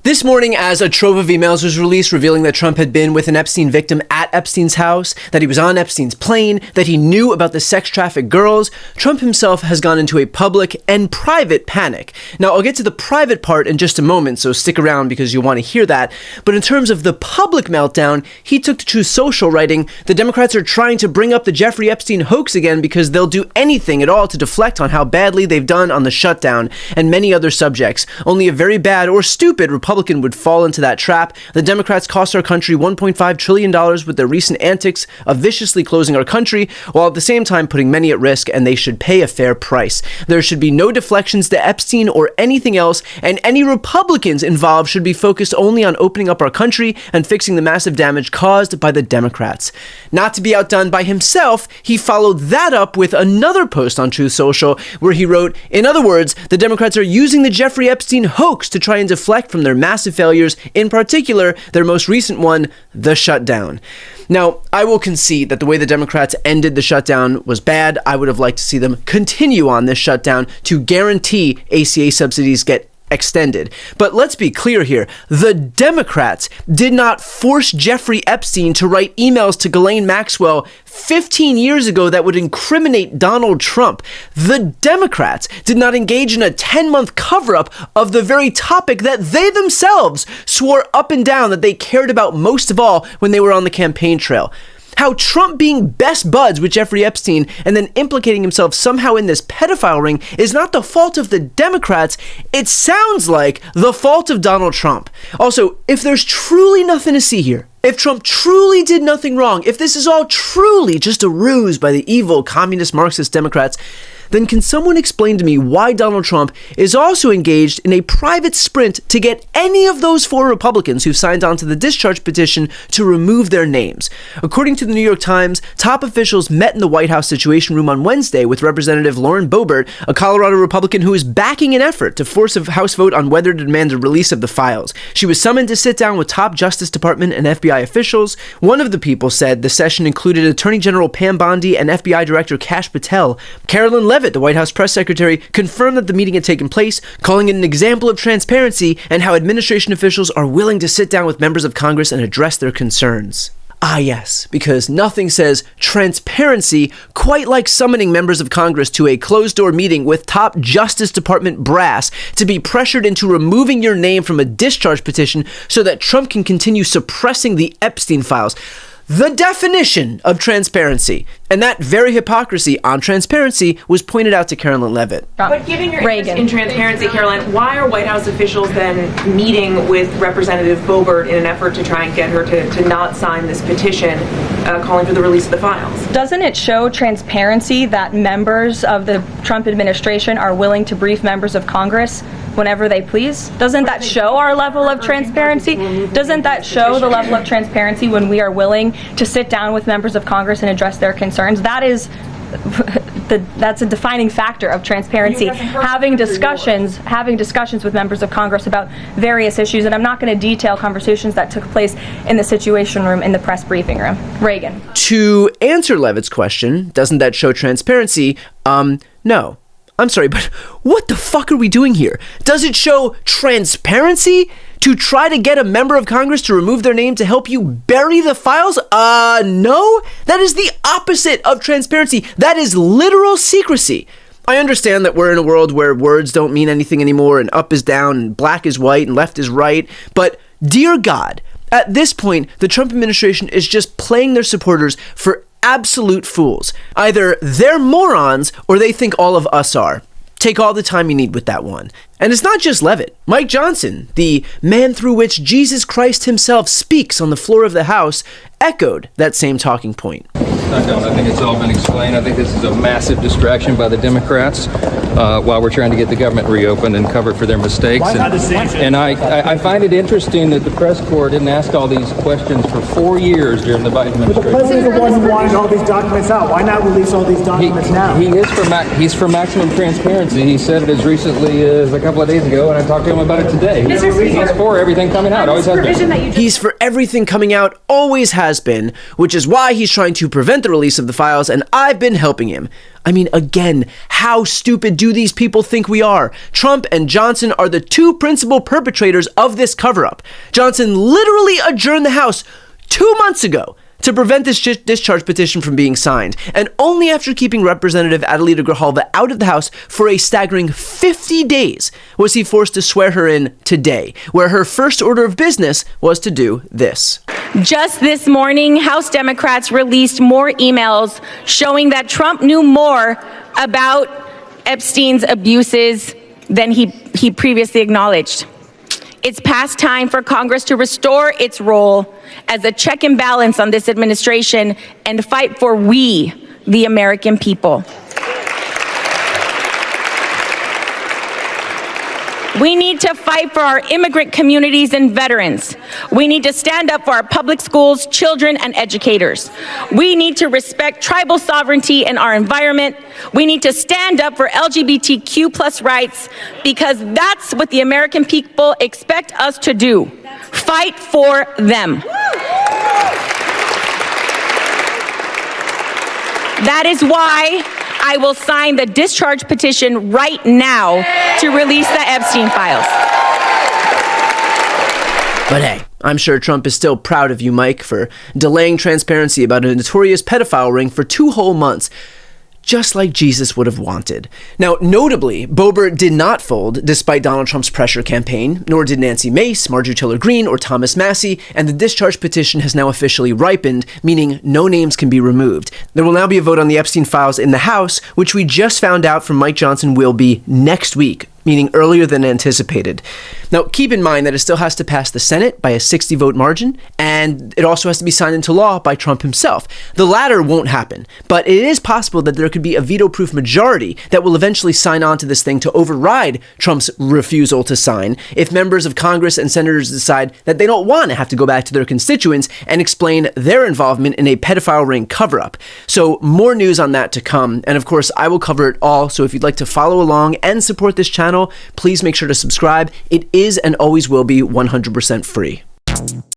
This morning, as a trove of emails was released revealing that Trump had been with an Epstein victim at Epstein's house, that he was on Epstein's plane, that he knew about the sex-trafficked girls, Trump himself has gone into a public and private panic. Now, I'll get to the private part in just a moment, so stick around because you'll want to hear that. But in terms of the public meltdown, he took to Truth Social, writing, "The Democrats are trying to bring up the Jeffrey Epstein hoax again because they'll do anything at all to deflect on how badly they've done on the shutdown and many other subjects. Only a very bad or stupid Republican would fall into that trap. The Democrats cost our country $1.5 trillion with their recent antics of viciously closing our country, while at the same time putting many at risk, and they should pay a fair price. There should be no deflections to Epstein or anything else, and any Republicans involved should be focused only on opening up our country and fixing the massive damage caused by the Democrats." Not to be outdone by himself, he followed that up with another post on Truth Social where he wrote, "In other words, the Democrats are using the Jeffrey Epstein hoax to try and deflect from their massive failures, in particular, their most recent one, the shutdown." Now, I will concede that the way the Democrats ended the shutdown was bad. I would have liked to see them continue on this shutdown to guarantee ACA subsidies get extended. But let's be clear here. The Democrats did not force Jeffrey Epstein to write emails to Ghislaine Maxwell 15 years ago that would incriminate Donald Trump. The Democrats did not engage in a 10-month cover-up of the very topic that they themselves swore up and down that they cared about most of all when they were on the campaign trail. How Trump being best buds with Jeffrey Epstein and then implicating himself somehow in this pedophile ring is not the fault of the Democrats. It sounds like the fault of Donald Trump. Also, if there's truly nothing to see here, if Trump truly did nothing wrong, if this is all truly just a ruse by the evil communist Marxist Democrats, then can someone explain to me why Donald Trump is also engaged in a private sprint to get any of those 4 Republicans who signed on to the discharge petition to remove their names? According to the New York Times, top officials met in the White House Situation Room on Wednesday with Representative Lauren Boebert, a Colorado Republican who is backing an effort to force a House vote on whether to demand the release of the files. She was summoned to sit down with top Justice Department and FBI officials. One of the people said the session included Attorney General Pam Bondi and FBI Director Kash Patel. Carolyn Levitt, the White House press secretary, confirmed that the meeting had taken place, calling it an example of transparency and how administration officials are willing to sit down with members of Congress and address their concerns. Ah, yes, because nothing says transparency quite like summoning members of Congress to a closed-door meeting with top Justice Department brass to be pressured into removing your name from a discharge petition so that Trump can continue suppressing the Epstein files. The definition of transparency. And that very hypocrisy on transparency was pointed out to Carolyn Levitt. But given your interest in transparency, Carolyn, why are White House officials then meeting with Representative Boebert in an effort to try and get her to not sign this petition calling for the release of the files? Doesn't it show transparency that members of the Trump administration are willing to brief members of Congress whenever they please? Doesn't that show our level of transparency? Doesn't that show the level of transparency when we are willing to sit down with members of Congress and address their concerns? That is that's a defining factor of transparency. Having discussions with members of Congress about various issues, and I'm not going to detail conversations that took place in the Situation Room in the press briefing room. Reagan. To answer Levitt's question, doesn't that show transparency? No. I'm sorry, but what the fuck are we doing here? Does it show transparency to try to get a member of Congress to remove their name to help you bury the files? No. That is the opposite of transparency. That is literal secrecy. I understand that we're in a world where words don't mean anything anymore, and up is down, and black is white, and left is right. But dear God, at this point, the Trump administration is just playing their supporters for absolute fools. Either they're morons or they think all of us are. Take all the time you need with that one. And it's not just Levitt. Mike Johnson, the man through which Jesus Christ himself speaks on the floor of the House, echoed that same talking point. I don't. I think it's all been explained. I think this is a massive distraction by the Democrats while we're trying to get the government reopened and covered for their mistakes. And I find it interesting that the press corps didn't ask all these questions for 4 years during the Biden administration. But the president's the one who wanted all these documents out. Why not release all these documents now? He's for maximum transparency. He said it as recently as a couple couple of days ago, and I talked to him about it today. He's for everything coming out. Always has been. He's for everything coming out, always has been, which is why he's trying to prevent the release of the files, and I've been helping him. I mean, again, how stupid do these people think we are? Trump and Johnson are the two principal perpetrators of this cover-up. Johnson literally adjourned the House 2 months ago to prevent this discharge petition from being signed, and only after keeping Representative Adelita Grijalva out of the House for a staggering 50 days was he forced to swear her in today, where her first order of business was to do this. Just this morning, House Democrats released more emails showing that Trump knew more about Epstein's abuses than he previously acknowledged. It's past time for Congress to restore its role as a check and balance on this administration and fight for we, the American people. We need to fight for our immigrant communities and veterans. We need to stand up for our public schools, children, and educators. We need to respect tribal sovereignty in our environment. We need to stand up for LGBTQ plus rights, because that's what the American people expect us to do. Fight for them. That is why I will sign the discharge petition right now to release the Epstein files. But hey, I'm sure Trump is still proud of you, Mike, for delaying transparency about a notorious pedophile ring for 2 whole months. Just like Jesus would have wanted. Now, notably, Boebert did not fold despite Donald Trump's pressure campaign, nor did Nancy Mace, Marjorie Taylor Greene, or Thomas Massie, and the discharge petition has now officially ripened, meaning no names can be removed. There will now be a vote on the Epstein files in the House, which we just found out from Mike Johnson will be next week, meaning earlier than anticipated. Now, keep in mind that it still has to pass the Senate by a 60-vote margin, and it also has to be signed into law by Trump himself. The latter won't happen, but it is possible that there could be a veto-proof majority that will eventually sign on to this thing to override Trump's refusal to sign if members of Congress and senators decide that they don't want to have to go back to their constituents and explain their involvement in a pedophile ring cover-up. So more news on that to come, and of course, I will cover it all, so if you'd like to follow along and support this channel, please make sure to subscribe. It is and always will be 100% free.